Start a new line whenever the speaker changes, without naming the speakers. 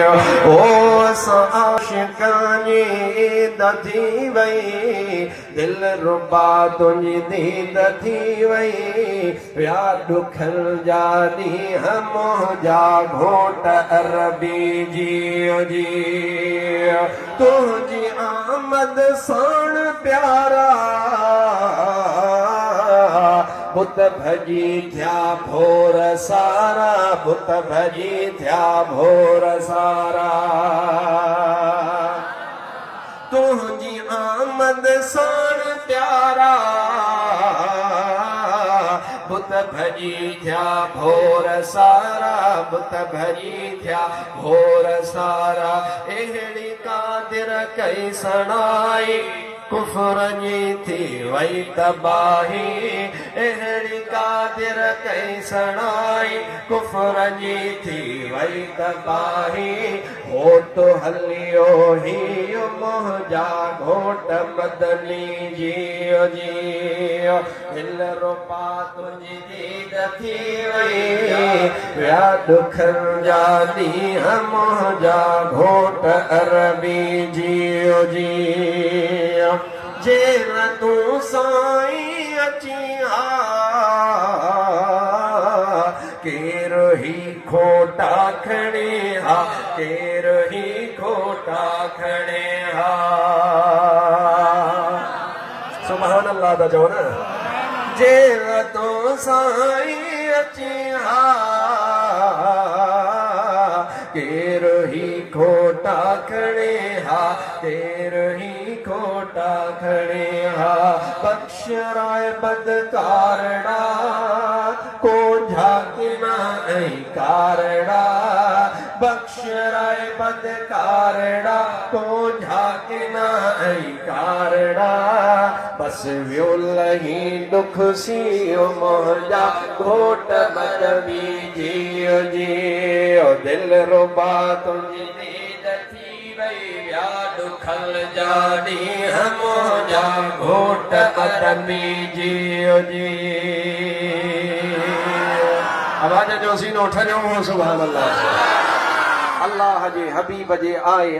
ओस आशिकानी दथी वई दिल रुबा तुझी दीद थी वई या दुखल जा ॾींहं मोजा घोट अरबी जियो जी तुझी आमद साण प्यारा बुत भजी थिया भोर सारा बुत भजी थिया भोर सारा तुझी आमद साण प्यारा बुत भजी थिया भोर सारा बुत भजी थिया भोर सारा अहिड़ी कादिर कई सणाई कुफर जी थी वई तबाही अहिड़ी कादिर कई सणाई कुफर जी थी वई तबाही हो तो हलियो ही मोहजा घोट मदनी जियो जियो दिल रुपा तुझी दीद थी वई या दुखन जा ॾींहं मोहजा घोट अरबी जियो जियो जेर तू साईं अची हा केर ही खोटा खणे हा केर ही खोटा खणे हा सुभान अल्लाह दा चओ न जेर तू साईं अची हा केर ही खोटा खणे हा केर ही खोटा खणे हा बख्श राय बदकारड़ा को झाकिना ऐं कारड़ा बख्श राय बदकारड़ा को झाकिना ऐं कारड़ा बस वियो लही दुख सियो मोहजा घोट मदवी जियो जियो दिल रुबा तुझी दीद थी वई या दुखल जा ॾींहं मोहजा घोट मदवी जियो जी आवाज जो सीनो ठरियो हो सुभान अल्लाह अल्लाह जे हबीब जे आए